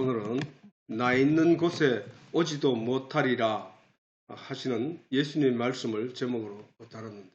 오늘은 나 있는 곳에 오지도 못하리라 하시는 예수님의 말씀을 제목으로 다뤘는데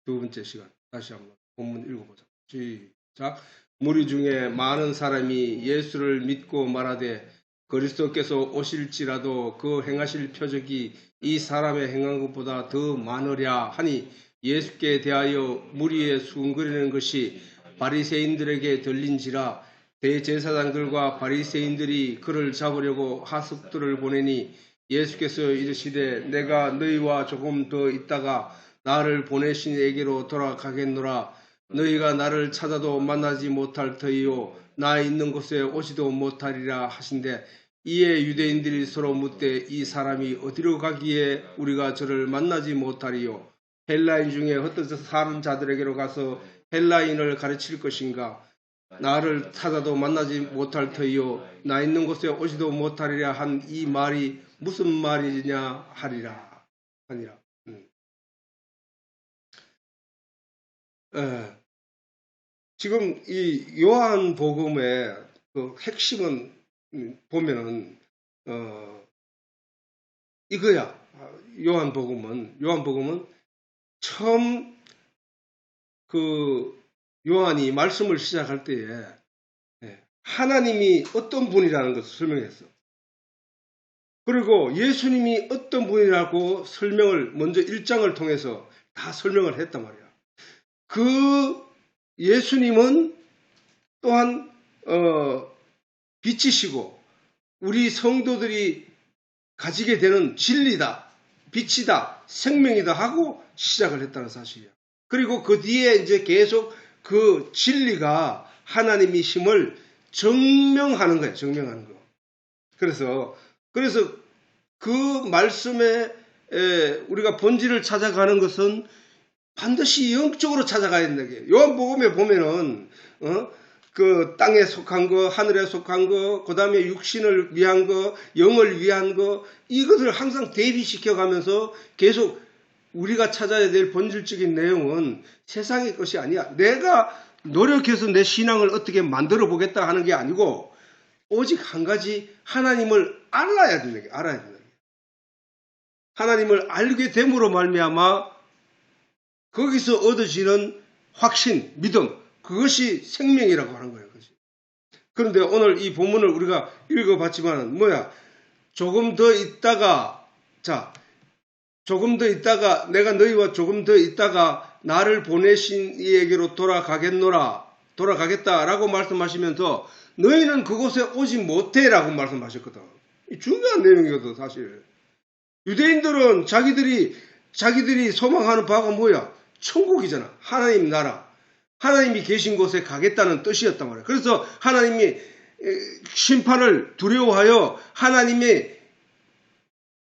두 번째 시간 다시 한번 본문 읽어보자. 시작. 무리 중에 많은 사람이 예수를 믿고 말하되 그리스도께서 오실지라도 그 행하실 표적이 이 사람의 행한 것보다 더 많으랴 하니 예수께 대하여 무리에 수군거리는 것이 바리새인들에게 들린지라. 대제사장들과 바리새인들이 그를 잡으려고 하숙들을 보내니 예수께서 이르시되 내가 너희와 조금 더 있다가 나를 보내신 이에게로 돌아가겠노라. 너희가 나를 찾아도 만나지 못할 터이요 나 있는 곳에 오지도 못하리라 하신대. 이에 유대인들이 서로 묻되 이 사람이 어디로 가기에 우리가 저를 만나지 못하리요? 헬라인 중에 흩어져 사는 자들에게로 가서 헬라인을 가르칠 것인가? 나를 찾아도 만나지 못할 터이요 나 있는 곳에 오지도 못하리라 한 이 말이 무슨 말이냐 하니라. 지금 이 요한복음의 그 핵심은 보면은 이거야. 요한복음은 처음 그 요한이 말씀을 시작할 때에 하나님이 어떤 분이라는 것을 설명했어. 그리고 예수님이 어떤 분이라고 설명을 먼저 1장을 통해서 다 설명을 했단 말이야. 그 예수님은 또한 빛이시고 우리 성도들이 가지게 되는 진리다, 빛이다, 생명이다 하고 시작을 했다는 사실이야. 그리고 그 뒤에 이제 계속 그 진리가 하나님이심을 증명하는 거예요. 증명하는 거. 그래서 그 말씀에 우리가 본질을 찾아가는 것은 반드시 영적으로 찾아가야 된다. 요한복음에 보면은 그 땅에 속한 거, 하늘에 속한 거, 그 다음에 육신을 위한 거, 영을 위한 거, 이것을 항상 대비시켜 가면서 계속 우리가 찾아야 될 본질적인 내용은 세상의 것이 아니야. 내가 노력해서 내 신앙을 어떻게 만들어 보겠다 하는 게 아니고 오직 한 가지 하나님을 알아야 된다. 알아야 된다. 하나님을 알게 됨으로 말미암아 거기서 얻어지는 확신, 믿음, 그것이 생명이라고 하는 거예요. 그런데 오늘 이 본문을 우리가 읽어봤지만 뭐야? 조금 더 있다가 내가 너희와 조금 더 있다가 나를 보내신 이에게로 돌아가겠다라고 말씀하시면서 너희는 그곳에 오지 못해라고 말씀하셨거든. 중요한 내용이거든 사실. 유대인들은 자기들이 소망하는 바가 뭐야? 천국이잖아. 하나님 나라. 하나님이 계신 곳에 가겠다는 뜻이었단 말이야. 그래서 하나님이 심판을 두려워하여 하나님이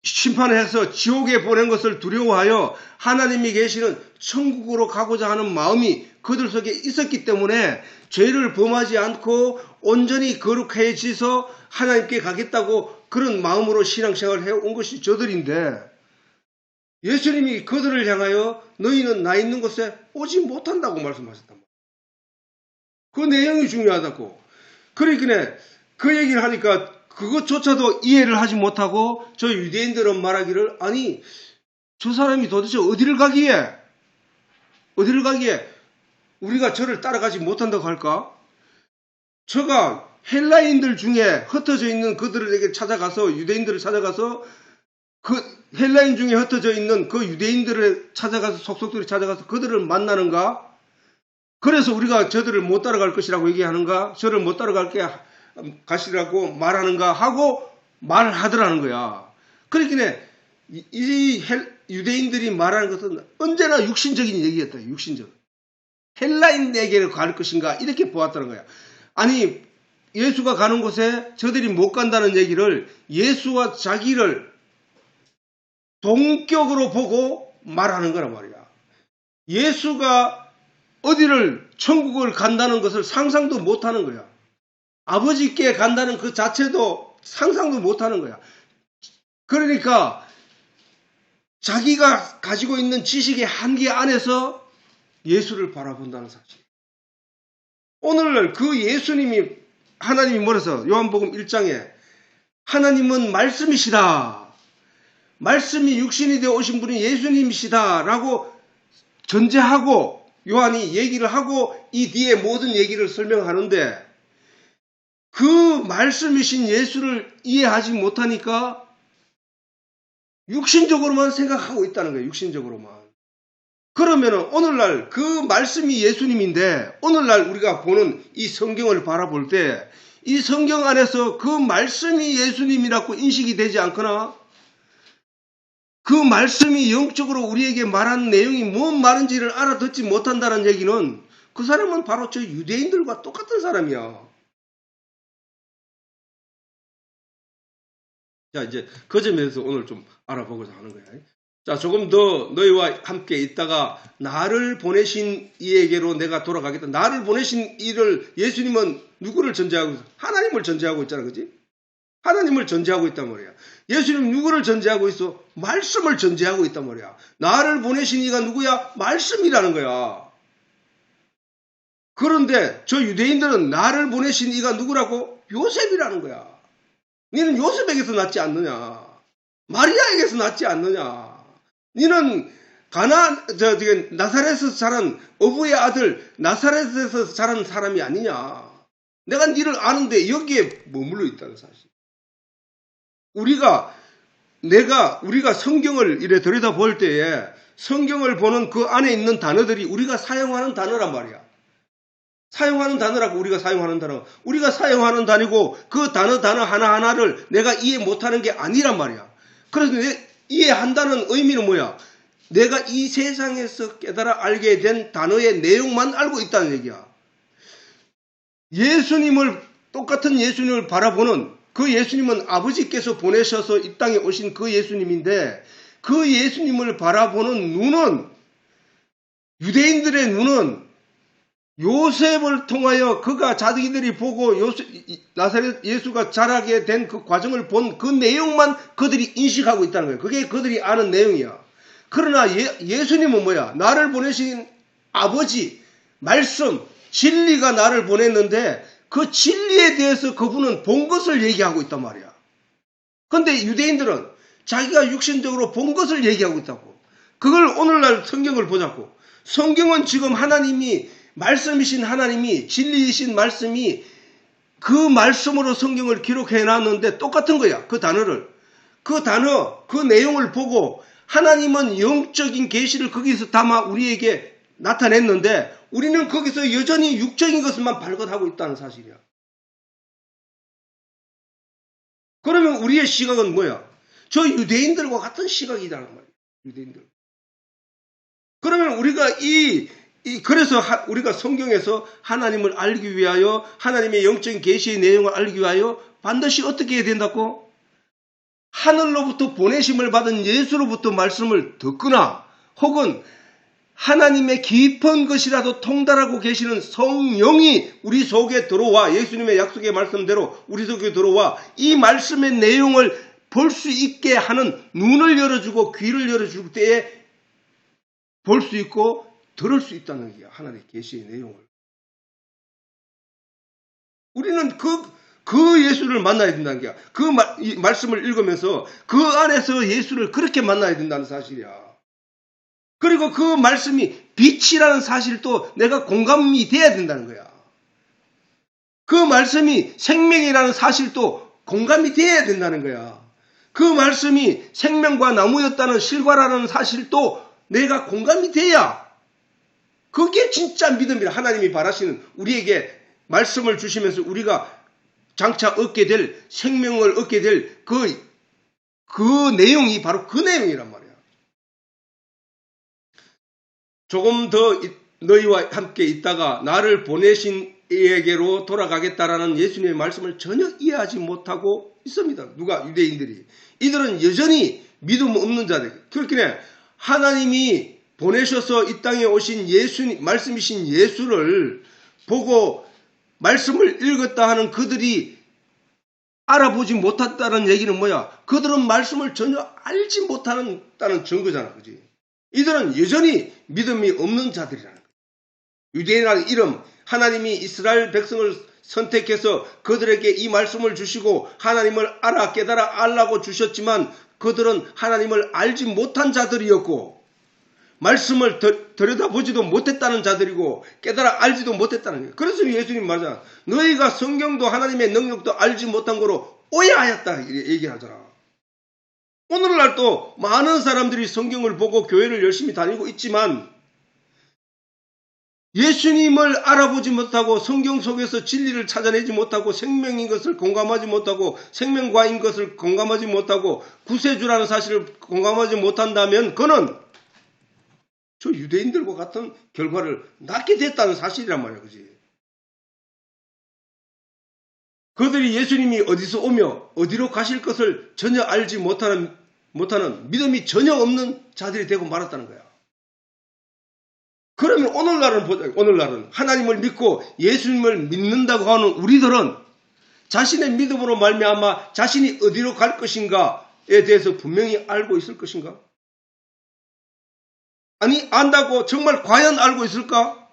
심판을 해서 지옥에 보낸 것을 두려워하여 하나님이 계시는 천국으로 가고자 하는 마음이 그들 속에 있었기 때문에 죄를 범하지 않고 온전히 거룩해지서 하나님께 가겠다고 그런 마음으로 신앙생활을 해온 것이 저들인데 예수님이 그들을 향하여 너희는 나 있는 곳에 오지 못한다고 말씀하셨단 말이에요. 그 내용이 중요하다고. 그러니까 그 얘기를 하니까 그것조차도 이해를 하지 못하고 저 유대인들은 말하기를 아니 저 사람이 도대체 어디를 가기에 우리가 저를 따라가지 못한다고 할까? 저가 헬라인들 중에 흩어져 있는 그들에게 찾아가서 유대인들을 찾아가서 그 헬라인 중에 흩어져 있는 그 유대인들을 찾아가서 속속들이 찾아가서 그들을 만나는가? 그래서 우리가 저들을 못 따라갈 것이라고 얘기하는가? 저를 못 따라갈게 가시라고 말하는가 하고 말을 하더라는 거야. 그러니까 이 유대인들이 말하는 것은 언제나 육신적인 얘기였다. 육신적. 헬라인에게로 갈 것인가 이렇게 보았다는 거야. 아니 예수가 가는 곳에 저들이 못 간다는 얘기를 예수와 자기를 동격으로 보고 말하는 거란 말이야. 예수가 어디를 천국을 간다는 것을 상상도 못하는 거야. 아버지께 간다는 그 자체도 상상도 못하는 거야. 그러니까 자기가 가지고 있는 지식의 한계 안에서 예수를 바라본다는 사실. 오늘날 그 예수님이 하나님이 뭐라서 요한복음 1장에 하나님은 말씀이시다. 말씀이 육신이 되어 오신 분이 예수님이시다. 라고 전제하고 요한이 얘기를 하고 이 뒤에 모든 얘기를 설명하는데 그 말씀이신 예수를 이해하지 못하니까 육신적으로만 생각하고 있다는 거예요. 육신적으로만. 그러면 오늘날 그 말씀이 예수님인데 오늘날 우리가 보는 이 성경을 바라볼 때 이 성경 안에서 그 말씀이 예수님이라고 인식이 되지 않거나 그 말씀이 영적으로 우리에게 말하는 내용이 뭔 말인지를 알아듣지 못한다는 얘기는 그 사람은 바로 저 유대인들과 똑같은 사람이야. 자, 이제 그 점에서 오늘 좀 알아보고자 하는 거야. 자, 조금 더 너희와 함께 있다가 나를 보내신 이에게로 내가 돌아가겠다. 나를 보내신 이를 예수님은 누구를 전제하고 있어? 하나님을 전제하고 있잖아. 그지? 하나님을 전제하고 있단 말이야. 예수님 누구를 전제하고 있어? 말씀을 전제하고 있단 말이야. 나를 보내신 이가 누구야? 말씀이라는 거야. 그런데 저 유대인들은 나를 보내신 이가 누구라고? 요셉이라는 거야. 너는 요셉에게서 낳지 않느냐? 마리아에게서 낳지 않느냐? 너는 나사렛에서 자란 어부의 아들 나사렛에서 자란 사람이 아니냐? 내가 너를 아는데 여기에 머물러 있다는 사실. 우리가 성경을 이래 들여다볼 때에 성경을 보는 그 안에 있는 단어들이 우리가 사용하는 단어란 말이야. 사용하는 단어라고 우리가 사용하는 단어. 우리가 사용하는 단어고 그 단어 하나하나를 내가 이해 못하는 게 아니란 말이야. 그래서 이해한다는 의미는 뭐야? 내가 이 세상에서 깨달아 알게 된 단어의 내용만 알고 있다는 얘기야. 똑같은 예수님을 바라보는 그 예수님은 아버지께서 보내셔서 이 땅에 오신 그 예수님인데 그 예수님을 바라보는 눈은 유대인들의 눈은 요셉을 통하여 그가 자기들이 보고 나사렛 예수가 자라게 된 그 과정을 본 그 내용만 그들이 인식하고 있다는 거예요. 그게 그들이 아는 내용이야. 그러나 예수님은 뭐야? 나를 보내신 아버지, 말씀, 진리가 나를 보냈는데 그 진리에 대해서 그분은 본 것을 얘기하고 있단 말이야. 그런데 유대인들은 자기가 육신적으로 본 것을 얘기하고 있다고. 그걸 오늘날 성경을 보자고. 성경은 지금 말씀이신 하나님이 진리이신 말씀이 그 말씀으로 성경을 기록해 놨는데 똑같은 거야. 그 단어를. 그 내용을 보고 하나님은 영적인 계시를 거기서 담아 우리에게 나타냈는데 우리는 거기서 여전히 육적인 것만 발견하고 있다는 사실이야. 그러면 우리의 시각은 뭐야? 저 유대인들과 같은 시각이라는 말이야. 유대인들. 그러면 우리가 그래서 우리가 성경에서 하나님을 알기 위하여 하나님의 영적인 계시의 내용을 알기 위하여 반드시 어떻게 해야 된다고? 하늘로부터 보내심을 받은 예수로부터 말씀을 듣거나 혹은 하나님의 깊은 것이라도 통달하고 계시는 성령이 우리 속에 들어와 예수님의 약속의 말씀대로 우리 속에 들어와 이 말씀의 내용을 볼 수 있게 하는 눈을 열어주고 귀를 열어줄 때에 볼 수 있고 들을 수 있다는 게 하나님의 계시의 내용을. 우리는 그 예수를 만나야 된다는 게 그 말씀을 읽으면서 그 안에서 예수를 그렇게 만나야 된다는 사실이야. 그리고 그 말씀이 빛이라는 사실도 내가 공감이 돼야 된다는 거야. 그 말씀이 생명이라는 사실도 공감이 돼야 된다는 거야. 그 말씀이 생명과 나무였다는 실과라는 사실도 내가 공감이 돼야 그게 진짜 믿음이라. 하나님이 바라시는 우리에게 말씀을 주시면서 우리가 장차 얻게 될 생명을 얻게 될 그 내용이 바로 그 내용이란 말이야. 조금 더 너희와 함께 있다가 나를 보내신 이에게로 돌아가겠다라는 예수님의 말씀을 전혀 이해하지 못하고 있습니다. 누가? 유대인들이. 이들은 여전히 믿음 없는 자들. 그렇기에 하나님이 보내셔서 이 땅에 오신 예수님, 말씀이신 예수를 보고 말씀을 읽었다 하는 그들이 알아보지 못했다는 얘기는 뭐야? 그들은 말씀을 전혀 알지 못한다는 증거잖아. 그지? 이들은 여전히 믿음이 없는 자들이라는 거야. 유대인이라는 이름, 하나님이 이스라엘 백성을 선택해서 그들에게 이 말씀을 주시고 하나님을 알아 깨달아 알라고 주셨지만 그들은 하나님을 알지 못한 자들이었고 말씀을 들여다보지도 못했다는 자들이고 깨달아 알지도 못했다는 거예요. 그래서 예수님 말하잖아. 너희가 성경도 하나님의 능력도 알지 못한 거로 오해하였다 얘기하잖아. 오늘날 또 많은 사람들이 성경을 보고 교회를 열심히 다니고 있지만 예수님을 알아보지 못하고 성경 속에서 진리를 찾아내지 못하고 생명인 것을 공감하지 못하고 생명과인 것을 공감하지 못하고 구세주라는 사실을 공감하지 못한다면 그는 저 유대인들과 같은 결과를 낳게 됐다는 사실이란 말이야. 그지? 그들이 예수님이 어디서 오며 어디로 가실 것을 전혀 알지 못하는 믿음이 전혀 없는 자들이 되고 말았다는 거야. 그러면 오늘날은 보자. 오늘날은 하나님을 믿고 예수님을 믿는다고 하는 우리들은 자신의 믿음으로 말미암아 자신이 어디로 갈 것인가에 대해서 분명히 알고 있을 것인가? 아니 안다고 정말 과연 알고 있을까?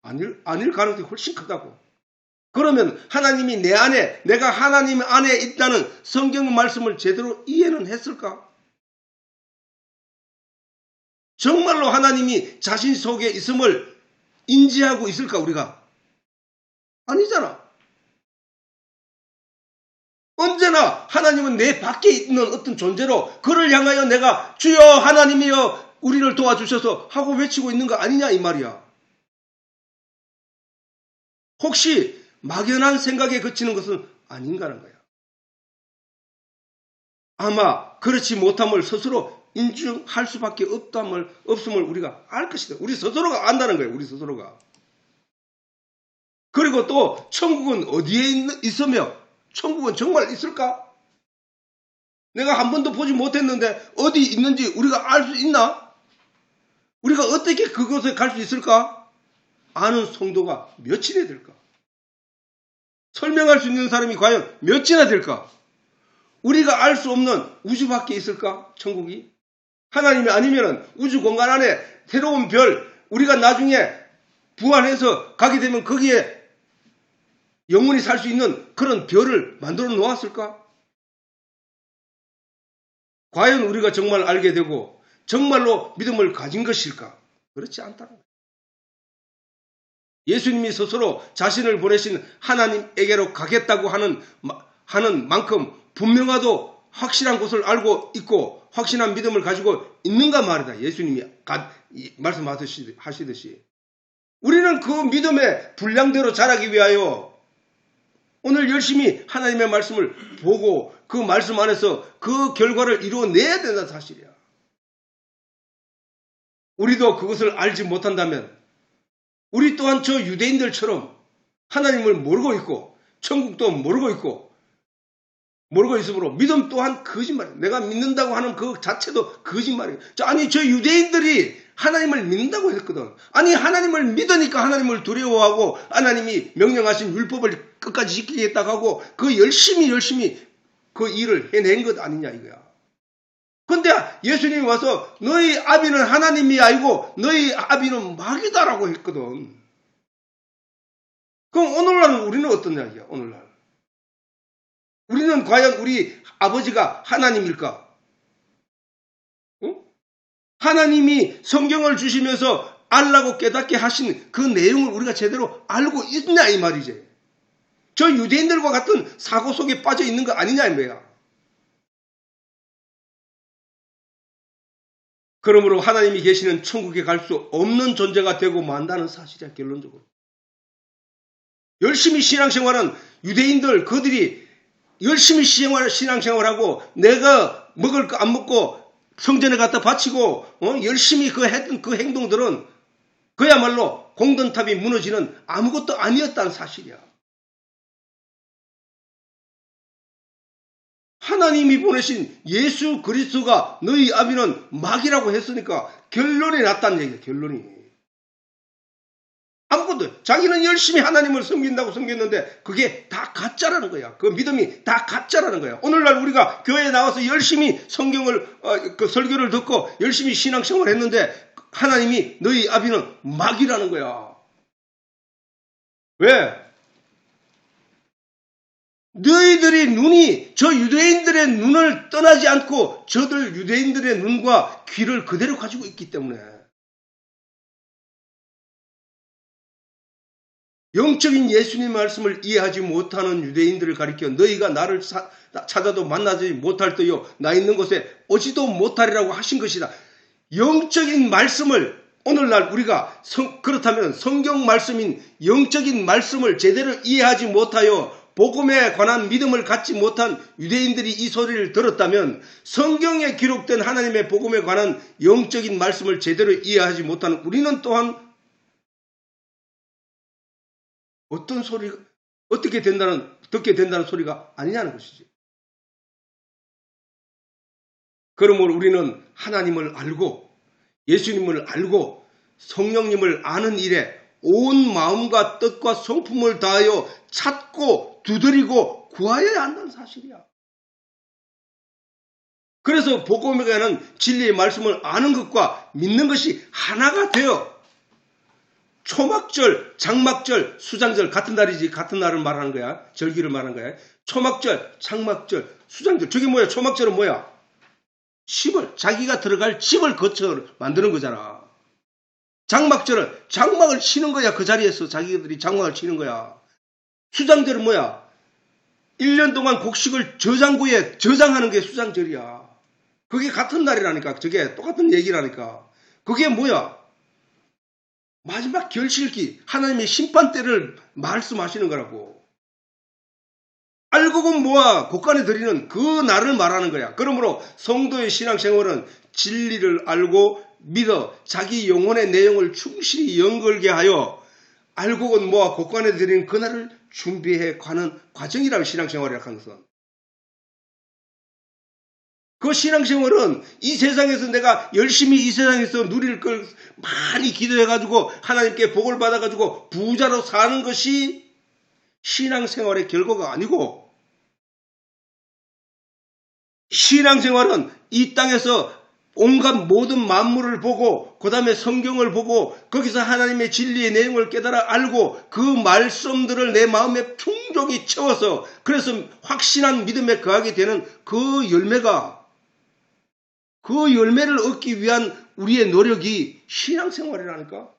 아닐 가능성이 훨씬 크다고. 그러면 하나님이 내 안에 내가 하나님 안에 있다는 성경 말씀을 제대로 이해는 했을까? 정말로 하나님이 자신 속에 있음을 인지하고 있을까 우리가? 아니잖아. 언제나 하나님은 내 밖에 있는 어떤 존재로 그를 향하여 내가 주여 하나님이여 우리를 도와주셔서 하고 외치고 있는 거 아니냐 이 말이야. 혹시 막연한 생각에 그치는 것은 아닌가라는 거야. 아마 그렇지 못함을 스스로 인정할 수밖에 없음을 우리가 알 것이다. 우리 스스로가 안다는 거예요. 우리 스스로가. 그리고 또 천국은 어디에 있으며 천국은 정말 있을까? 내가 한 번도 보지 못했는데 어디 있는지 우리가 알 수 있나? 우리가 어떻게 그곳에 갈 수 있을까? 아는 성도가 몇이나 될까? 설명할 수 있는 사람이 과연 몇이나 될까? 우리가 알 수 없는 우주밖에 있을까? 천국이? 하나님이 아니면 우주 공간 안에 새로운 별, 우리가 나중에 부활해서 가게 되면 거기에 영원히 살 수 있는 그런 별을 만들어 놓았을까? 과연 우리가 정말 알게 되고 정말로 믿음을 가진 것일까? 그렇지 않다는 거예요. 예수님이 스스로 자신을 보내신 하나님에게로 가겠다고 하는 만큼 분명하도 확실한 것을 알고 있고 확신한 믿음을 가지고 있는가 말이다. 예수님이 말씀하시듯이. 우리는 그 믿음의 분량대로 자라기 위하여 오늘 열심히 하나님의 말씀을 보고 그 말씀 안에서 그 결과를 이루어내야 된다는 사실이야. 우리도 그것을 알지 못한다면 우리 또한 저 유대인들처럼 하나님을 모르고 있고 천국도 모르고 있으므로 믿음 또한 거짓말이에요. 내가 믿는다고 하는 그 자체도 거짓말이에요. 아니 저 유대인들이 하나님을 믿는다고 했거든. 아니 하나님을 믿으니까 하나님을 두려워하고 하나님이 명령하신 율법을 끝까지 지키겠다고 하고 그 열심히 그 일을 해낸 것 아니냐 이거야. 근데 예수님이 와서 너희 아비는 하나님이 아니고 너희 아비는 마귀다라고 했거든. 그럼 오늘날 우리는 어떠냐 이게 오늘날. 우리는 과연 우리 아버지가 하나님일까? 응? 하나님이 성경을 주시면서 알라고 깨닫게 하신 그 내용을 우리가 제대로 알고 있냐 이 말이지. 저 유대인들과 같은 사고 속에 빠져 있는 거 아니냐 이 말이야. 그러므로 하나님이 계시는 천국에 갈 수 없는 존재가 되고 만다는 사실이야 결론적으로. 열심히 신앙생활은 유대인들 그들이 열심히 신앙생활하고 내가 먹을 거 안 먹고 성전에 갖다 바치고 열심히 했던 그 행동들은 그야말로 공든탑이 무너지는 아무것도 아니었다는 사실이야. 하나님이 보내신 예수 그리스도가 너희 아비는 마귀라고 했으니까 결론이 났다는 얘기야. 결론이. 아무것도 자기는 열심히 하나님을 섬긴다고 섬겼는데 그게 다 가짜라는 거야. 그 믿음이 다 가짜라는 거야. 오늘날 우리가 교회에 나와서 열심히 성경을 그 설교를 듣고 열심히 신앙생활을 했는데 하나님이 너희 아비는 마귀라는 거야. 왜? 너희들이 눈이 저 유대인들의 눈을 떠나지 않고 저들 유대인들의 눈과 귀를 그대로 가지고 있기 때문에 영적인 예수님 말씀을 이해하지 못하는 유대인들을 가리켜 너희가 나를 찾아도 만나지 못할 터요 나 있는 곳에 오지도 못하리라고 하신 것이다. 영적인 말씀을 오늘날 우리가 그렇다면 성경 말씀인 영적인 말씀을 제대로 이해하지 못하여 복음에 관한 믿음을 갖지 못한 유대인들이 이 소리를 들었다면 성경에 기록된 하나님의 복음에 관한 영적인 말씀을 제대로 이해하지 못하는 우리는 또한 어떤 소리가 어떻게 듣게 된다는 소리가 아니냐는 것이지. 그러므로 우리는 하나님을 알고 예수님을 알고 성령님을 아는 일에 온 마음과 뜻과 성품을 다하여 찾고 두드리고 구하여야 한다는 사실이야. 그래서 복음에 관한 진리의 말씀을 아는 것과 믿는 것이 하나가 되어 초막절, 장막절, 수장절 같은 날이지 같은 날을 말하는 거야. 절기를 말하는 거야. 초막절, 장막절, 수장절. 저게 뭐야? 초막절은 뭐야? 집을 자기가 들어갈 집을 거쳐 만드는 거잖아. 장막절은 장막을 치는 거야. 그 자리에서 자기들이 장막을 치는 거야. 수장절은 뭐야? 1년 동안 곡식을 저장고에 저장하는 게 수장절이야. 그게 같은 날이라니까. 저게 똑같은 얘기라니까. 그게 뭐야? 마지막 결실기 하나님의 심판대를 말씀하시는 거라고. 알곡은 모아 곡간에 들이는 그 날을 말하는 거야. 그러므로 성도의 신앙생활은 진리를 알고 믿어 자기 영혼의 내용을 충실히 연결게 하여 알곡은 모아 곡간에 들이는 그날을 준비해 가는 과정이라고 신앙생활이라고 하는 것은. 그 신앙생활은 이 세상에서 내가 열심히 이 세상에서 누릴 걸 많이 기도해가지고 하나님께 복을 받아가지고 부자로 사는 것이 신앙생활의 결과가 아니고 신앙생활은 이 땅에서 온갖 모든 만물을 보고 그 다음에 성경을 보고 거기서 하나님의 진리의 내용을 깨달아 알고 그 말씀들을 내 마음에 풍족히 채워서 그래서 확신한 믿음에 거하게 되는 그 열매가 그 열매를 얻기 위한 우리의 노력이 신앙생활이라니까.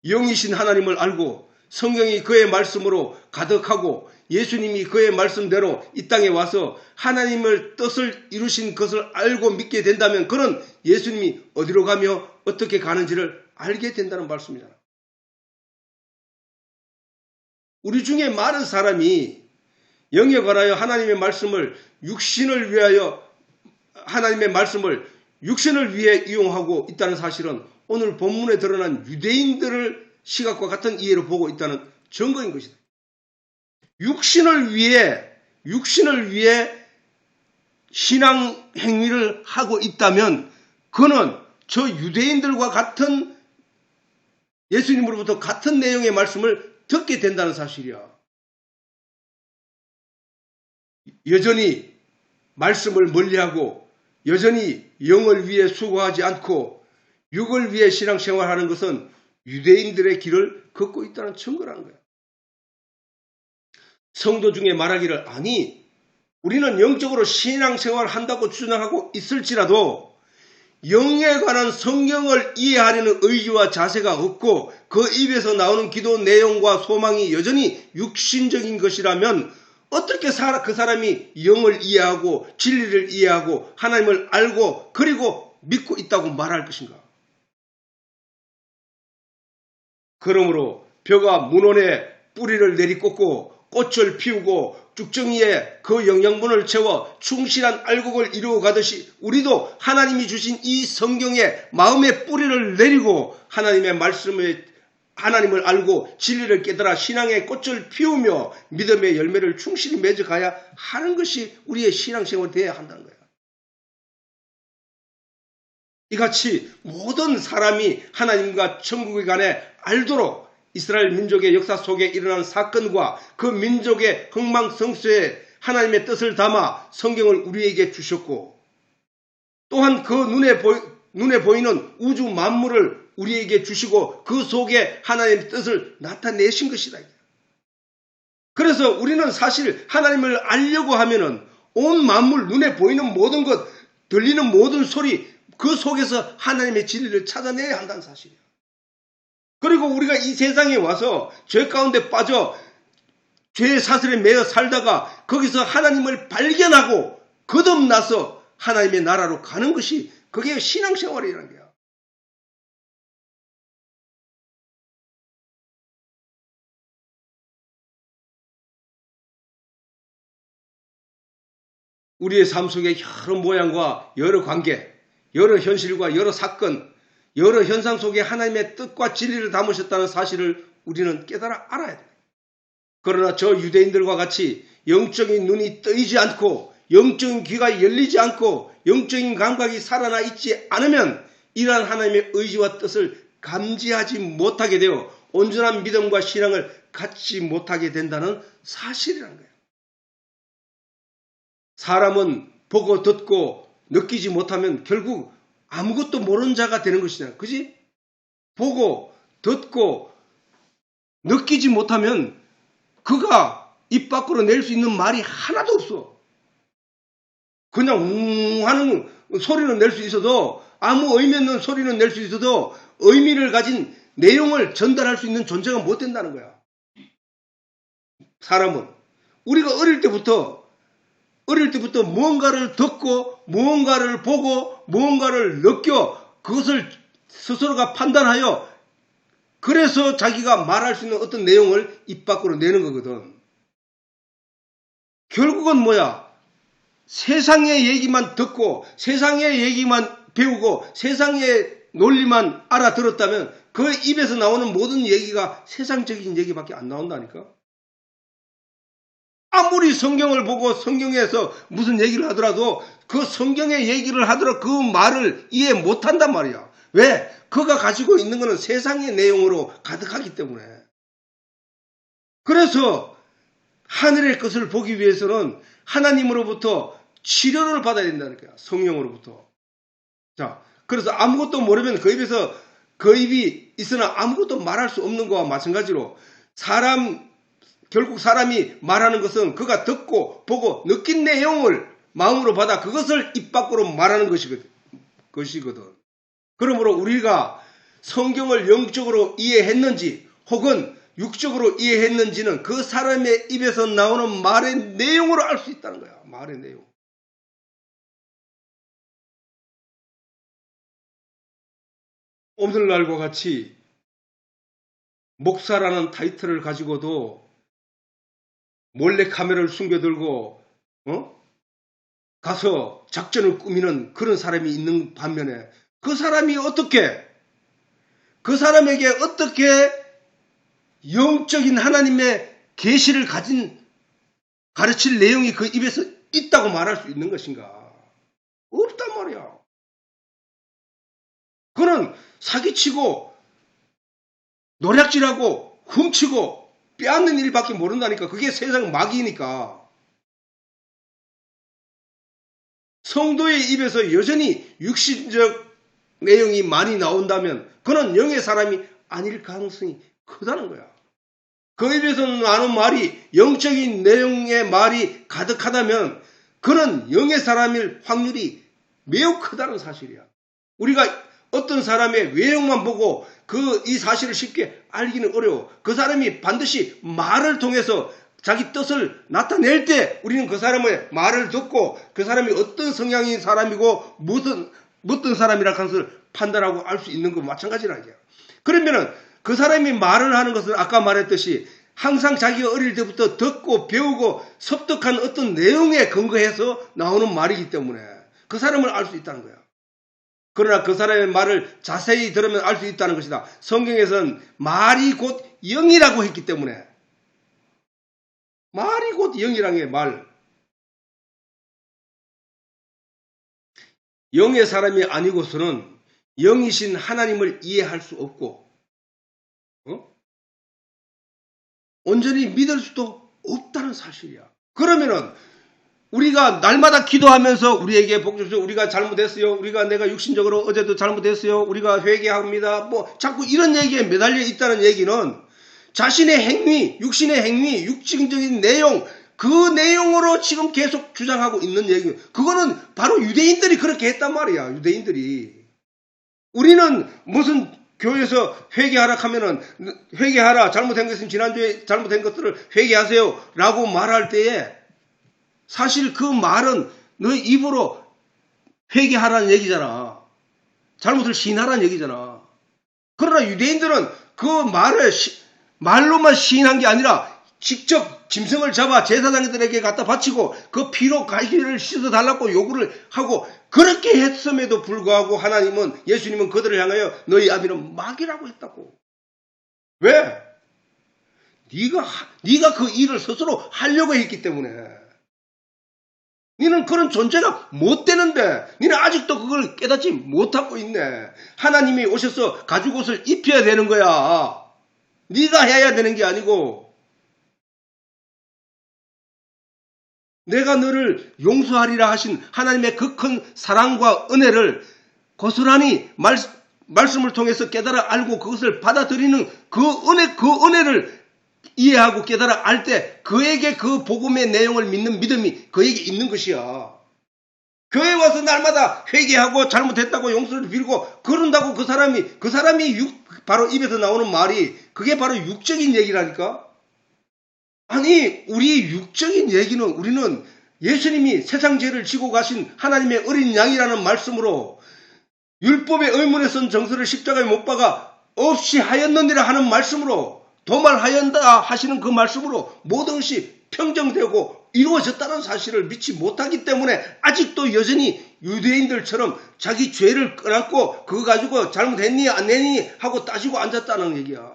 영이신 하나님을 알고 성경이 그의 말씀으로 가득하고 예수님이 그의 말씀대로 이 땅에 와서 하나님의 뜻을 이루신 것을 알고 믿게 된다면 그는 예수님이 어디로 가며 어떻게 가는지를 알게 된다는 말씀이잖아. 우리 중에 많은 사람이 영에 관하여 하나님의 말씀을 육신을 위하여 하나님의 말씀을 육신을 위해 이용하고 있다는 사실은 오늘 본문에 드러난 유대인들을 시각과 같은 이해로 보고 있다는 증거인 것이다. 육신을 위해 신앙 행위를 하고 있다면 그는 저 유대인들과 같은 예수님으로부터 같은 내용의 말씀을 듣게 된다는 사실이야. 여전히 말씀을 멀리하고 여전히 영을 위해 수고하지 않고 육을 위해 신앙생활하는 것은 유대인들의 길을 걷고 있다는 증거라는 거야. 성도 중에 말하기를 아니 우리는 영적으로 신앙생활을 한다고 주장하고 있을지라도 영에 관한 성경을 이해하려는 의지와 자세가 없고 그 입에서 나오는 기도 내용과 소망이 여전히 육신적인 것이라면 어떻게 그 사람이 영을 이해하고 진리를 이해하고 하나님을 알고 그리고 믿고 있다고 말할 것인가? 그러므로 벼가 문원에 뿌리를 내리꽂고 꽃을 피우고 쭉정이에 그 영양분을 채워 충실한 알곡을 이루어 가듯이 우리도 하나님이 주신 이 성경에 마음의 뿌리를 내리고 하나님의 말씀에 하나님을 알고 진리를 깨달아 신앙의 꽃을 피우며 믿음의 열매를 충실히 맺어가야 하는 것이 우리의 신앙생활이 되어야 한다는 거야. 이같이 모든 사람이 하나님과 천국에 관해 알도록 이스라엘 민족의 역사 속에 일어난 사건과 그 민족의 흥망성쇠에 하나님의 뜻을 담아 성경을 우리에게 주셨고 또한 그 눈에 눈에 보이는 우주 만물을 우리에게 주시고 그 속에 하나님의 뜻을 나타내신 것이다. 그래서 우리는 사실 하나님을 알려고 하면은 온 만물, 눈에 보이는 모든 것, 들리는 모든 소리, 그 속에서 하나님의 진리를 찾아내야 한다는 사실이에요. 그리고 우리가 이 세상에 와서 죄 가운데 빠져 죄의 사슬에 매여 살다가 거기서 하나님을 발견하고 거듭나서 하나님의 나라로 가는 것이 그게 신앙생활이라는 거야. 우리의 삶 속에 여러 모양과 여러 관계, 여러 현실과 여러 사건, 여러 현상 속에 하나님의 뜻과 진리를 담으셨다는 사실을 우리는 깨달아 알아야 돼. 그러나 저 유대인들과 같이 영적인 눈이 뜨이지 않고 영적인 귀가 열리지 않고 영적인 감각이 살아나 있지 않으면 이러한 하나님의 의지와 뜻을 감지하지 못하게 되어 온전한 믿음과 신앙을 갖지 못하게 된다는 사실이라는 거예요. 사람은 보고 듣고 느끼지 못하면 결국 아무것도 모르는 자가 되는 것이잖아. 그지? 보고 듣고 느끼지 못하면 그가 입 밖으로 낼 수 있는 말이 하나도 없어. 그냥 하는 소리는 낼 수 있어도 아무 의미 없는 소리는 낼 수 있어도 의미를 가진 내용을 전달할 수 있는 존재가 못 된다는 거야. 사람은 우리가 어릴 때부터 무언가를 듣고 무언가를 보고 무언가를 느껴 그것을 스스로가 판단하여 그래서 자기가 말할 수 있는 어떤 내용을 입 밖으로 내는 거거든. 결국은 뭐야? 세상의 얘기만 듣고 세상의 얘기만 배우고 세상의 논리만 알아들었다면 그 입에서 나오는 모든 얘기가 세상적인 얘기밖에 안 나온다니까. 아무리 성경을 보고 성경에서 무슨 얘기를 하더라도 그 성경의 얘기를 하더라도 그 말을 이해 못한단 말이야. 왜? 그가 가지고 있는 것은 세상의 내용으로 가득하기 때문에. 그래서 하늘의 것을 보기 위해서는 하나님으로부터 치료를 받아야 된다는 거야. 성령으로부터. 자, 그래서 아무것도 모르면 그 입이 있으나 아무것도 말할 수 없는 거와 마찬가지로 결국 사람이 말하는 것은 그가 듣고 보고 느낀 내용을 마음으로 받아 그것을 입 밖으로 말하는 것이거든. 그러므로 우리가 성경을 영적으로 이해했는지 혹은 육적으로 이해했는지는 그 사람의 입에서 나오는 말의 내용으로 알 수 있다는 거야. 말의 내용. 오늘날과 같이 목사라는 타이틀을 가지고도 몰래 카메라를 숨겨들고 가서 작전을 꾸미는 그런 사람이 있는 반면에 그 사람에게 어떻게 영적인 하나님의 계시를 가르칠 내용이 그 입에서 있다고 말할 수 있는 것인가? 없단 말이야. 그는 사기치고 노략질하고 훔치고 빼앗는 일밖에 모른다니까. 그게 세상 마귀니까. 성도의 입에서 여전히 육신적 내용이 많이 나온다면 그는 영의 사람이 아닐 가능성이 크다는 거야. 그 입에서 나오는 말이 영적인 내용의 말이 가득하다면 그는 영의 사람일 확률이 매우 크다는 사실이야. 우리가 어떤 사람의 외형만 보고 이 사실을 쉽게 알기는 어려워. 그 사람이 반드시 말을 통해서 자기 뜻을 나타낼 때 우리는 그 사람의 말을 듣고 그 사람이 어떤 성향인 사람이고 어떤 사람이라 하는 것을 판단하고 알 수 있는 것 마찬가지라는 거야. 그러면은 그 사람이 말을 하는 것은 아까 말했듯이 항상 자기가 어릴 때부터 듣고 배우고 습득한 어떤 내용에 근거해서 나오는 말이기 때문에 그 사람을 알 수 있다는 거야. 그러나 그 사람의 말을 자세히 들으면 알 수 있다는 것이다. 성경에서는 말이 곧 영이라고 했기 때문에 말이 곧 영이라는 게 말. 영의 사람이 아니고서는 영이신 하나님을 이해할 수 없고 온전히 믿을 수도 없다는 사실이야. 그러면은 우리가 날마다 기도하면서 우리에게 복 주십시오. 우리가 잘못했어요. 내가 육신적으로 어제도 잘못했어요. 우리가 회개합니다. 뭐 자꾸 이런 얘기에 매달려 있다는 얘기는 자신의 행위, 육신의 행위, 육신적인 내용, 그 내용으로 지금 계속 주장하고 있는 얘기. 그거는 바로 유대인들이 그렇게 했단 말이야. 유대인들이. 우리는 무슨 교회에서 회개하라 하면은 회개하라. 잘못된 것은 지난주에 잘못된 것들을 회개하세요. 라고 말할 때에 사실 그 말은 너희 입으로 회개하라는 얘기잖아. 잘못을 시인하라는 얘기잖아. 그러나 유대인들은 그 말을 말로만 시인한 게 아니라 직접 짐승을 잡아 제사장들에게 갖다 바치고 그 피로 갈기를 씻어달라고 요구를 하고 그렇게 했음에도 불구하고 예수님은 그들을 향하여 너희 아비는 마귀라고 했다고. 왜? 네가 그 일을 스스로 하려고 했기 때문에. 너는 그런 존재가 못 되는데 너는 아직도 그걸 깨닫지 못하고 있네. 하나님이 오셔서 가죽옷을 입혀야 되는 거야. 네가 해야 되는 게 아니고. 내가 너를 용서하리라 하신 하나님의 그 큰 사랑과 은혜를 고스란히 말씀을 통해서 깨달아 알고 그것을 받아들이는 그 은혜를 이해하고 깨달아 알 때 그에게 그 복음의 내용을 믿는 믿음이 그에게 있는 것이야. 교회 와서 날마다 회개하고 잘못했다고 용서를 빌고 그런다고 그 사람이 바로 입에서 나오는 말이 그게 바로 육적인 얘기라니까. 아니 우리 육적인 얘기는 우리는 예수님이 세상 죄를 지고 가신 하나님의 어린 양이라는 말씀으로 율법의 의문에 쓴 정서를 십자가에 못 박아 없이 하였느니라 하는 말씀으로 도말하였다 하시는 그 말씀으로 모든 것이 평정되고 이루어졌다는 사실을 믿지 못하기 때문에 아직도 여전히 유대인들처럼 자기 죄를 껴안고 그거 가지고 잘못했니 안 했니 하고 따지고 앉았다는 얘기야.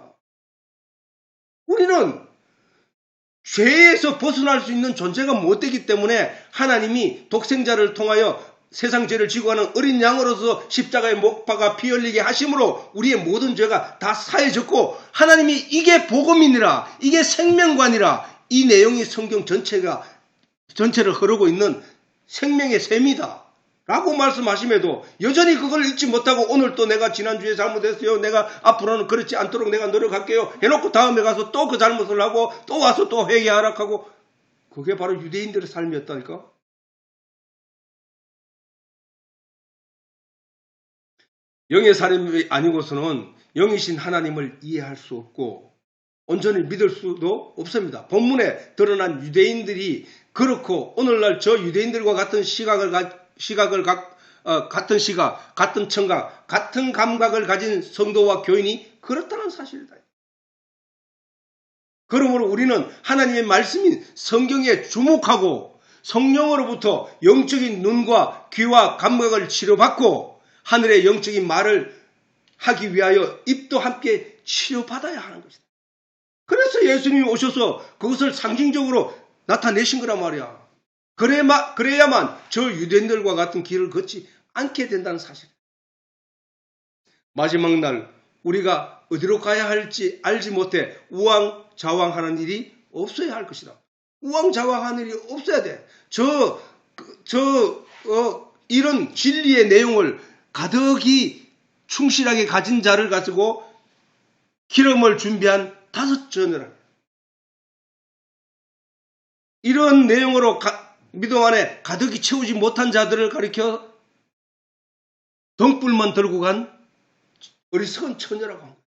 우리는 죄에서 벗어날 수 있는 존재가 못 되기 때문에 하나님이 독생자를 통하여 세상 죄를 지고 가는 어린 양으로서 십자가에 못 박아 피 흘리게 하심으로 우리의 모든 죄가 다 사해졌고 하나님이 이게 복음이니라 이게 생명관이라 이 내용이 성경 전체를 흐르고 있는 생명의 셈이다 라고 말씀하심에도 여전히 그걸 잊지 못하고 오늘 또 내가 지난주에 잘못했어요. 내가 앞으로는 그렇지 않도록 내가 노력할게요. 해놓고 다음에 가서 또 그 잘못을 하고 또 와서 또 회개하라 하고 그게 바로 유대인들의 삶이었다니까. 영의 사람이 아니고서는 영이신 하나님을 이해할 수 없고 온전히 믿을 수도 없습니다. 본문에 드러난 유대인들이 그렇고 오늘날 저 유대인들과 같은 같은 시각, 같은 청각, 같은 감각을 가진 성도와 교인이 그렇다는 사실이다. 그러므로 우리는 하나님의 말씀인 성경에 주목하고 성령으로부터 영적인 눈과 귀와 감각을 치료받고 하늘의 영적인 말을 하기 위하여 입도 함께 치료받아야 하는 것이다. 그래서 예수님이 오셔서 그것을 상징적으로 나타내신 거란 말이야. 그래야만 저 유대인들과 같은 길을 걷지 않게 된다는 사실. 마지막 날 우리가 어디로 가야 할지 알지 못해 우왕좌왕하는 일이 없어야 할 것이다. 우왕좌왕하는 일이 없어야 돼. 이런 진리의 내용을 가득히 충실하게 가진 자를 가지고 기름을 준비한 5전을 이런 내용으로 믿음 안에 가득히 채우지 못한 자들을 가리켜 등불만 들고 간 어리석은 처녀라고 합니다.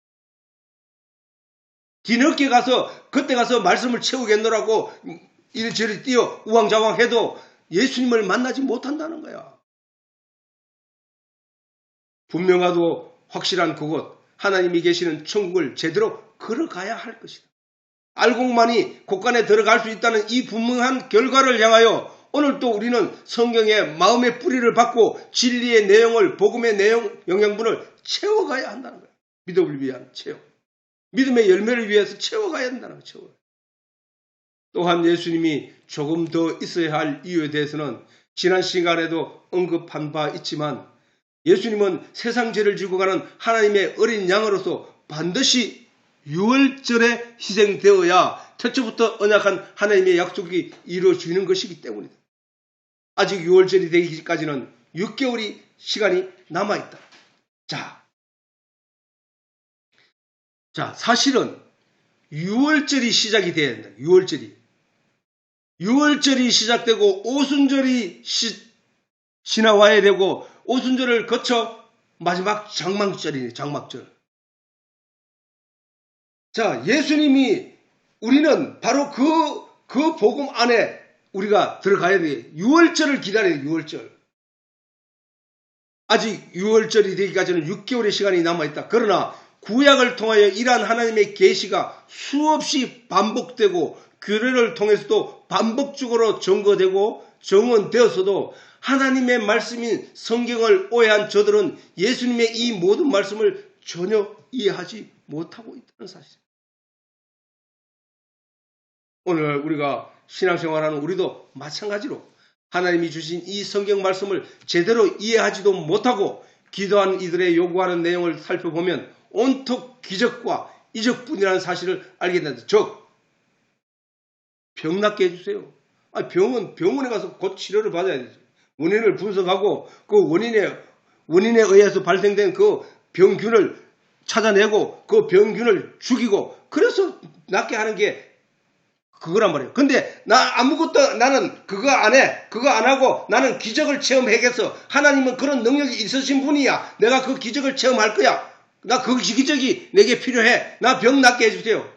뒤늦게 그때 가서 말씀을 채우겠노라고 이리저리 뛰어 우왕좌왕 해도 예수님을 만나지 못한다는 거야. 분명하고 확실한 그곳, 하나님이 계시는 천국을 제대로 걸어가야 할 것이다. 알곡만이 곳간에 들어갈 수 있다는 이 분명한 결과를 향하여 오늘도 우리는 성경의 마음의 뿌리를 받고 진리의 내용을, 복음의 내용, 영양분을 채워가야 한다는 거예요. 믿음을 위한 채워. 믿음의 열매를 위해서 채워가야 한다는 거예요. 또한 예수님이 조금 더 있어야 할 이유에 대해서는 지난 시간에도 언급한 바 있지만 예수님은 세상 죄를 지고 가는 하나님의 어린 양으로서 반드시 유월절에 희생되어야 태초부터 언약한 하나님의 약속이 이루어지는 것이기 때문이다. 아직 6월절이 되기까지는 6개월이 시간이 남아있다. 자, 사실은 6월절이 시작이 돼야 된다. 6월절이 시작되고 오순절이 지나와야 되고 오순절을 거쳐 마지막 장막절이네. 장막절. 자, 예수님이 우리는 바로 그 복음 안에 우리가 들어가야 돼. 6월절을 기다려야 돼. 6월절. 아직 6월절이 되기까지는 6개월의 시간이 남아있다. 그러나 구약을 통하여 이러한 하나님의 계시가 수없이 반복되고 규례를 통해서도 반복적으로 증거되고 정언되었어도 하나님의 말씀인 성경을 오해한 저들은 예수님의 이 모든 말씀을 전혀 이해하지 못하고 있다는 사실. 오늘 우리가 신앙생활하는 우리도 마찬가지로 하나님이 주신 이 성경 말씀을 제대로 이해하지도 못하고 기도하는 이들의 요구하는 내용을 살펴보면 온통 기적과 이적뿐이라는 사실을 알게 된다. 즉, 병 낫게 해주세요. 병원에 가서 곧 치료를 받아야 되죠. 원인을 분석하고 그 원인에 의해서 발생된 그 병균을 찾아내고 그 병균을 죽이고 그래서 낫게 하는 게 그거란 말이에요. 근데 나는 그거 안 해. 그거 안 하고 나는 기적을 체험하겠어. 하나님은 그런 능력이 있으신 분이야. 내가 그 기적을 체험할 거야. 나 그 기적이 내게 필요해. 나 병 낫게 해주세요.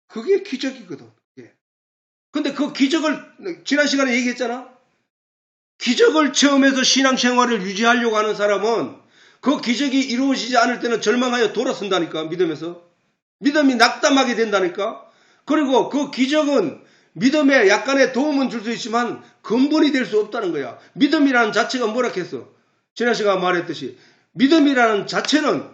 그게 기적이거든. 근데 그 기적을 지난 시간에 얘기했잖아. 기적을 체험해서 신앙생활을 유지하려고 하는 사람은 그 기적이 이루어지지 않을 때는 절망하여 돌아선다니까. 믿음이 낙담하게 된다니까. 그리고 그 기적은 믿음에 약간의 도움은 줄 수 있지만 근본이 될 수 없다는 거야. 믿음이라는 자체가 뭐라 했어? 지난 시간에 말했듯이 믿음이라는 자체는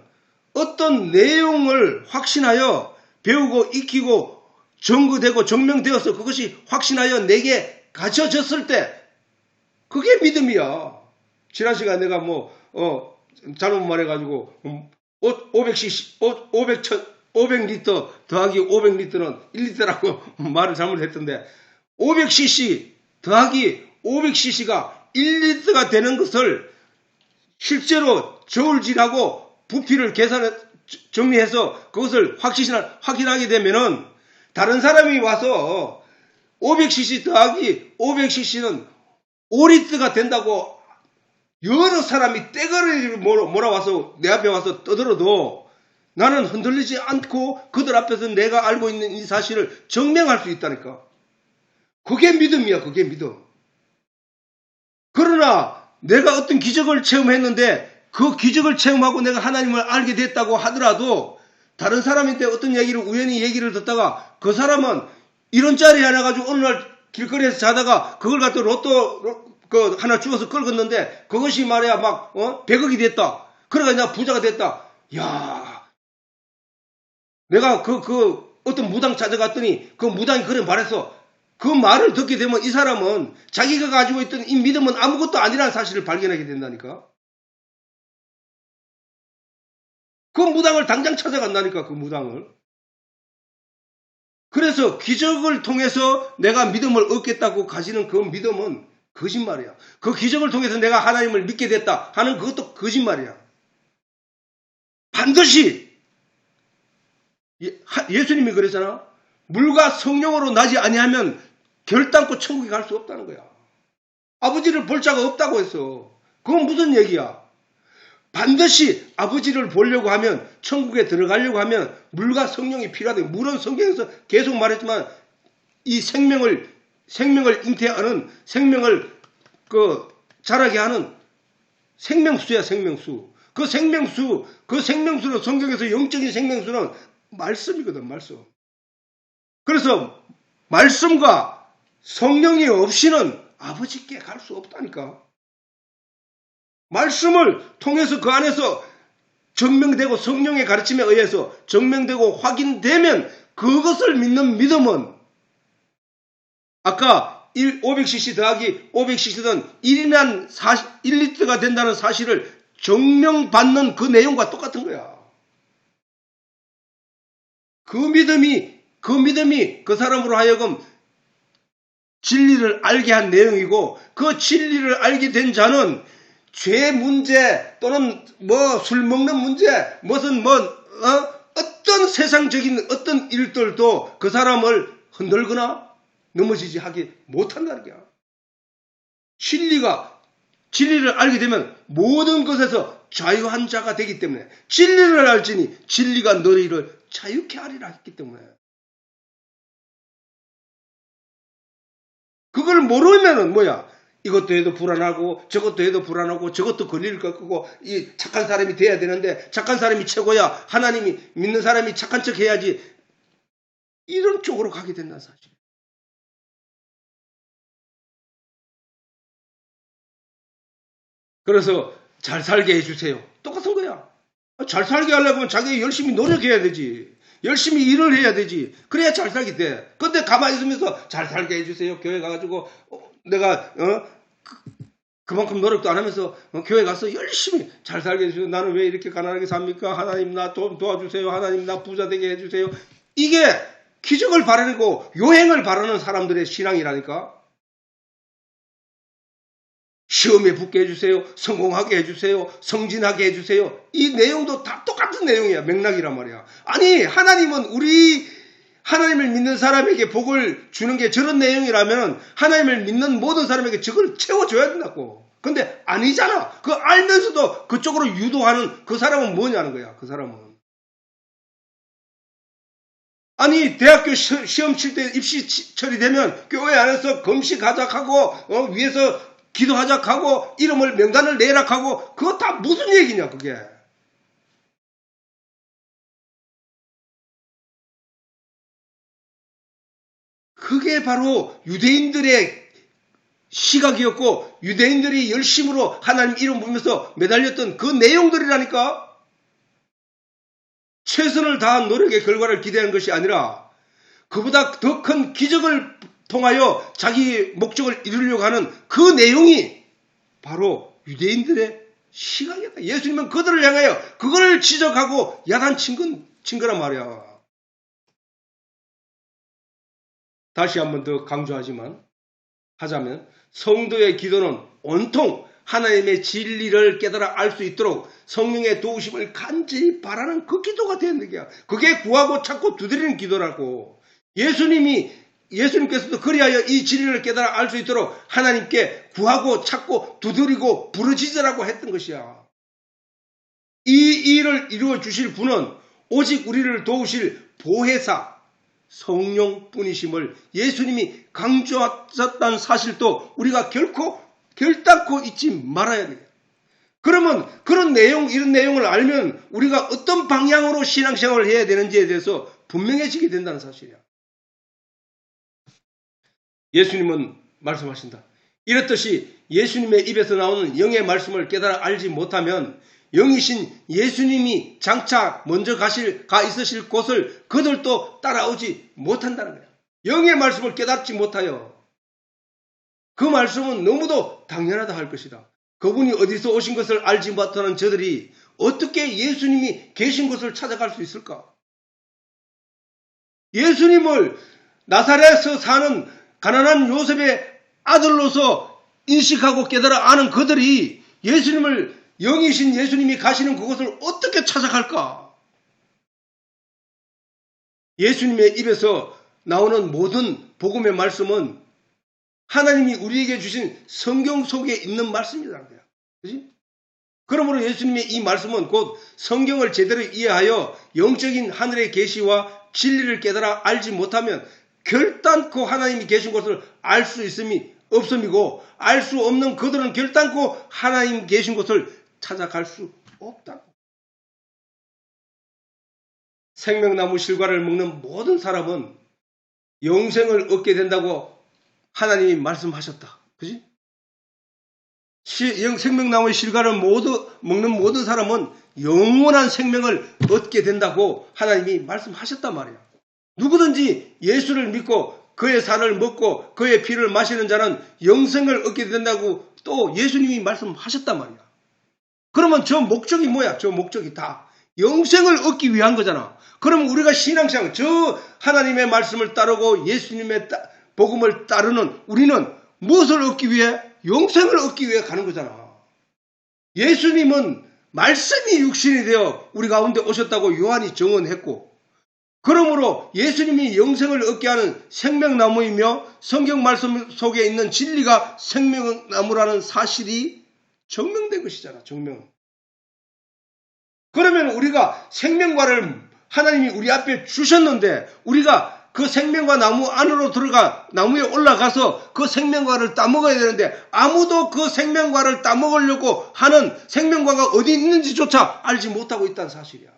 어떤 내용을 확신하여 배우고 익히고 증거되고 증명되어서 그것이 확신하여 내게 가져졌을 때 그게 믿음이야. 지난 시간에 내가 잘못 말해가지고 500리터 더하기 500리터는 1리터라고 말을 잘못했던데 500cc 더하기 500cc가 1리터가 되는 것을 실제로 저울질하고 부피를 정리해서 그것을 확인하게 되면은 다른 사람이 와서 500cc 더하기 500cc는 5리터가 된다고 여러 사람이 떼거리를 몰아와서 내 앞에 와서 떠들어도 나는 흔들리지 않고 그들 앞에서 내가 알고 있는 이 사실을 증명할 수 있다니까. 그게 믿음이야. 그게 믿음. 그러나 내가 어떤 기적을 체험했는데 그 기적을 체험하고 내가 하나님을 알게 됐다고 하더라도 다른 사람한테 어떤 우연히 얘기를 듣다가 그 사람은 이런 짜리 하나 가지고 어느 날 길거리에서 자다가 그걸 갖다 로또 하나 주워서 긁었는데 그것이 말이야 막 100억이 됐다. 그러니까 내가 부자가 됐다. 야, 내가 어떤 무당 찾아갔더니 그 무당이 그래 말했어. 그 말을 듣게 되면 이 사람은 자기가 가지고 있던 이 믿음은 아무것도 아니라는 사실을 발견하게 된다니까. 그 무당을 당장 찾아간다니까. 그 무당을. 그래서 기적을 통해서 내가 믿음을 얻겠다고 가지는 그 믿음은 거짓말이야. 그 기적을 통해서 내가 하나님을 믿게 됐다 하는 그것도 거짓말이야. 반드시 예수님이 그랬잖아. 물과 성령으로 나지 아니하면 결단코 천국에 갈 수 없다는 거야. 아버지를 볼 자가 없다고 했어. 그건 무슨 얘기야? 반드시 아버지를 보려고 하면 천국에 들어가려고 하면 물과 성령이 필요하다. 물은 성경에서 계속 말했지만 이 생명을 잉태하는 생명을 자라게 하는 생명수야. 생명수. 그 생명수는 성경에서 영적인 생명수는 말씀이거든. 말씀. 그래서 말씀과 성령이 없이는 아버지께 갈 수 없다니까. 말씀을 통해서 그 안에서 증명되고 성령의 가르침에 의해서 증명되고 확인되면 그것을 믿는 믿음은 아까 500cc 더하기 500cc는 1리터가 된다는 사실을 증명받는 그 내용과 똑같은 거야. 그 믿음이 그 사람으로 하여금 진리를 알게 한 내용이고, 그 진리를 알게 된 자는 죄 문제 또는 술 먹는 문제, 무슨 어떤 세상적인 어떤 일들도 그 사람을 흔들거나 넘어지지 하게 못한다는 거야. 진리를 알게 되면 모든 것에서 자유한 자가 되기 때문에, 진리를 알지니 진리가 너희를 자유케 하리라 했기 때문에, 그걸 모르면은 이것도 해도 불안하고 저것도 해도 불안하고 저것도 걸릴 것 같고, 이 착한 사람이 돼야 되는데 착한 사람이 최고야, 하나님이 믿는 사람이 착한 척 해야지, 이런 쪽으로 가게 된다는 사실. 그래서 잘 살게 해주세요. 똑같은 거야. 잘 살게 하려면 자기가 열심히 노력해야 되지. 열심히 일을 해야 되지. 그래야 잘 살게 돼. 근데 가만히 있으면서 잘 살게 해주세요. 교회 가가지고 내가 그만큼 노력도 안 하면서 교회 가서 열심히 잘 살게 해주세요. 나는 왜 이렇게 가난하게 삽니까? 하나님 나 도와주세요. 하나님 나 부자 되게 해주세요. 이게 기적을 바라고 요행을 바라는 사람들의 신앙이라니까. 시험에 붙게 해주세요. 성공하게 해주세요. 성진하게 해주세요. 이 내용도 다 똑같은 내용이야. 맥락이란 말이야. 아니, 하나님은 하나님을 믿는 사람에게 복을 주는 게 저런 내용이라면 하나님을 믿는 모든 사람에게 저걸 채워줘야 된다고. 근데 아니잖아. 그 알면서도 그쪽으로 유도하는 그 사람은 뭐냐는 거야. 그 사람은. 아니, 대학교 시험 칠 때 입시 처리되면 교회 안에서 금식하자하고 위에서 기도하자하고 이름을 명단을 내라하고, 그거 다 무슨 얘기냐 그게. 그게 바로 유대인들의 시각이었고, 유대인들이 열심으로 하나님 이름 부르면서 매달렸던 그 내용들이라니까. 최선을 다한 노력의 결과를 기대하는 것이 아니라 그보다 더 큰 기적을 통하여 자기 목적을 이루려고 하는 그 내용이 바로 유대인들의 시각이었다. 예수님은 그들을 향하여 그걸 지적하고 야단친 거란 말이야. 다시 한 번 더 하자면 성도의 기도는 온통 하나님의 진리를 깨달아 알 수 있도록 성령의 도우심을 간절히 바라는 그 기도가 되는 거야. 그게 구하고 찾고 두드리는 기도라고. 예수님께서도 그리하여 이 진리를 깨달아 알 수 있도록 하나님께 구하고 찾고 두드리고 부르짖으라고 했던 것이야. 이 일을 이루어 주실 분은 오직 우리를 도우실 보혜사 성령뿐이심을 예수님이 강조하셨다는 사실도 우리가 결단코 잊지 말아야 돼요. 그러면 이런 내용을 알면 우리가 어떤 방향으로 신앙생활을 해야 되는지에 대해서 분명해지게 된다는 사실이야. 예수님은 말씀하신다. 이렇듯이 예수님의 입에서 나오는 영의 말씀을 깨달아 알지 못하면 영이신 예수님이 장차 먼저 가 있으실 곳을 그들도 따라오지 못한다는 거야. 영의 말씀을 깨닫지 못하여 그 말씀은 너무도 당연하다 할 것이다. 그분이 어디서 오신 것을 알지 못하는 저들이 어떻게 예수님이 계신 곳을 찾아갈 수 있을까? 예수님을 나사렛에서 사는 가난한 요셉의 아들로서 인식하고 깨달아 아는 그들이 예수님을, 영이신 예수님이 가시는 그곳을 어떻게 찾아갈까? 예수님의 입에서 나오는 모든 복음의 말씀은 하나님이 우리에게 주신 성경 속에 있는 말씀이라는 거야. 그렇지? 그러므로 예수님의 이 말씀은 곧 성경을 제대로 이해하여 영적인 하늘의 계시와 진리를 깨달아 알지 못하면 결단코 하나님이 계신 곳을 알 수 있음이 없음이고, 알 수 없는 그들은 결단코 하나님 계신 곳을 찾아갈 수 없다고. 생명나무 실과를 먹는 모든 사람은 영생을 얻게 된다고 하나님이 말씀하셨다. 그지? 생명나무의 실과를 먹는 모든 사람은 영원한 생명을 얻게 된다고 하나님이 말씀하셨단 말이야. 누구든지 예수를 믿고 그의 살을 먹고 그의 피를 마시는 자는 영생을 얻게 된다고 또 예수님이 말씀하셨단 말이야. 그러면 저 목적이 뭐야? 저 목적이 다 영생을 얻기 위한 거잖아. 그럼 우리가 신앙생활, 저 하나님의 말씀을 따르고 예수님의 복음을 따르는 우리는 무엇을 얻기 위해? 영생을 얻기 위해 가는 거잖아. 예수님은 말씀이 육신이 되어 우리 가운데 오셨다고 요한이 증언했고, 그러므로 예수님이 영생을 얻게 하는 생명나무이며 성경 말씀 속에 있는 진리가 생명나무라는 사실이 증명된 것이잖아. 증명. 그러면 우리가 생명과를 하나님이 우리 앞에 주셨는데 우리가 그 생명과 나무 안으로 들어가 나무에 올라가서 그 생명과를 따먹어야 되는데 아무도 그 생명과를 따먹으려고 하는 생명과가 어디 있는지조차 알지 못하고 있다는 사실이야.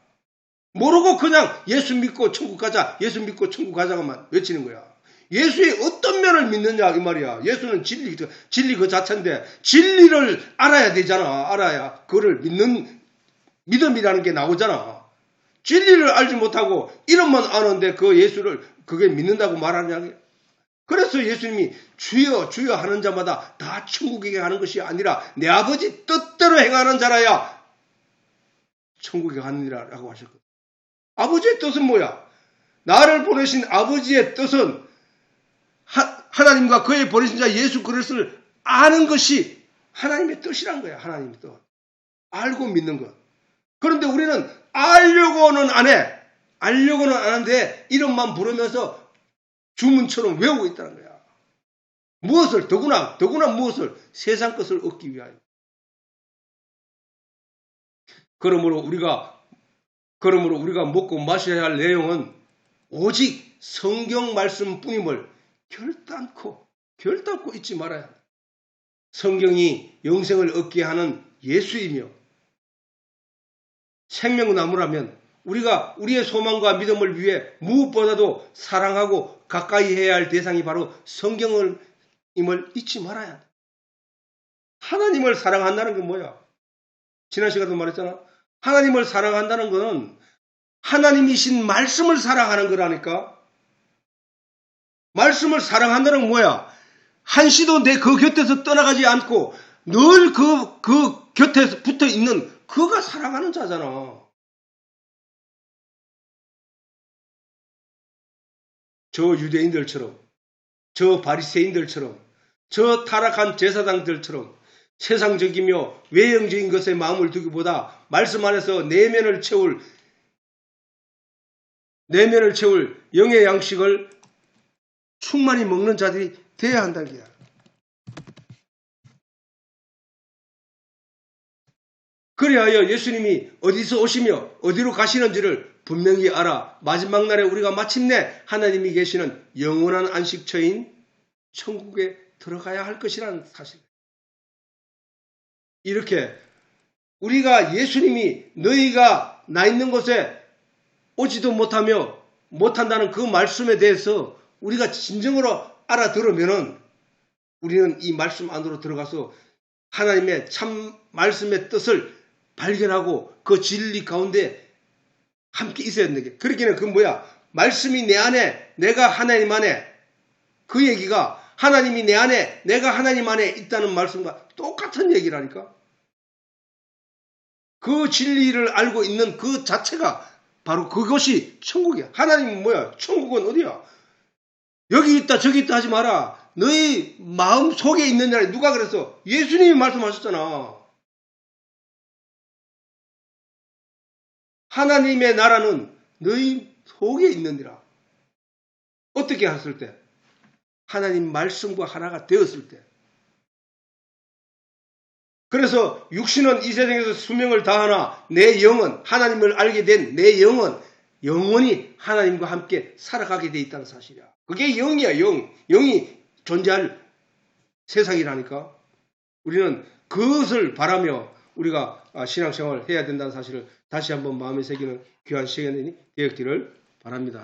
모르고 그냥 예수 믿고 천국 가자, 예수 믿고 천국 가자고만 외치는 거야. 예수의 어떤 면을 믿느냐 이 말이야. 예수는 진리 그 자체인데 진리를 알아야 되잖아. 알아야 그를 믿는 믿음이라는 게 나오잖아. 진리를 알지 못하고 이름만 아는데 그 예수를 그게 믿는다고 말하냐. 그래서 예수님이 주여 주여 하는 자마다 다 천국에 가는 것이 아니라 내 아버지 뜻대로 행하는 자라야 천국에 가느니라 라고 하셨거든. 아버지의 뜻은 뭐야? 나를 보내신 아버지의 뜻은 하나님과 그의 보내신 자 예수 그리스도를 아는 것이 하나님의 뜻이란 거야. 하나님의 뜻. 알고 믿는 것. 그런데 우리는 알려고는 안 해. 알려고는 안 하는데 이름만 부르면서 주문처럼 외우고 있다는 거야. 무엇을? 더구나 무엇을? 세상 것을 얻기 위하여. 그러므로 우리가 먹고 마셔야 할 내용은 오직 성경 말씀뿐임을 결단코 잊지 말아야 한다. 성경이 영생을 얻게 하는 예수이며 생명나무라면 우리가 우리의 소망과 믿음을 위해 무엇보다도 사랑하고 가까이 해야 할 대상이 바로 성경임을 잊지 말아야 한다. 하나님을 사랑한다는 게 뭐야? 지난 시간에도 말했잖아. 하나님을 사랑한다는 것은 하나님이신 말씀을 사랑하는 거라니까. 말씀을 사랑한다는 건 뭐야? 한시도 내 그 곁에서 떠나가지 않고 늘 그 곁에 붙어 있는 그가 사랑하는 자잖아. 저 유대인들처럼, 저 바리새인들처럼, 저 타락한 제사장들처럼 세상적이며 외형적인 것에 마음을 두기보다 말씀 안에서 내면을 채울 영의 양식을 충만히 먹는 자들이 되어야 한다는 거야. 그리하여 예수님이 어디서 오시며 어디로 가시는지를 분명히 알아 마지막 날에 우리가 마침내 하나님이 계시는 영원한 안식처인 천국에 들어가야 할 것이라는 사실. 이렇게 우리가 예수님이 너희가 나 있는 곳에 오지도 못한다는 그 말씀에 대해서 우리가 진정으로 알아들으면은 우리는 이 말씀 안으로 들어가서 하나님의 참 말씀의 뜻을 발견하고 그 진리 가운데 함께 있어야 되는 게. 그렇기는 그 뭐야? 말씀이 내 안에, 내가 하나님 안에. 그 얘기가 하나님이 내 안에, 내가 하나님 안에 있다는 말씀과 똑같은 얘기라니까. 그 진리를 알고 있는 그 자체가 바로 그것이 천국이야. 하나님은 뭐야? 천국은 어디야? 여기 있다 저기 있다 하지 마라. 너희 마음 속에 있느냐. 누가 그랬어? 예수님이 말씀하셨잖아. 하나님의 나라는 너희 속에 있느니라. 어떻게 했을 때? 하나님 말씀과 하나가 되었을 때. 그래서 육신은 이 세상에서 수명을 다하나 내 영은 하나님을 알게 된 내 영은 영원히 하나님과 함께 살아가게 돼 있다는 사실이야. 그게 영이야. 영이 존재할 세상이라니까. 우리는 그것을 바라며 우리가 신앙생활을 해야 된다는 사실을 다시 한번 마음에 새기는 귀한 시간이 되었기를 바랍니다.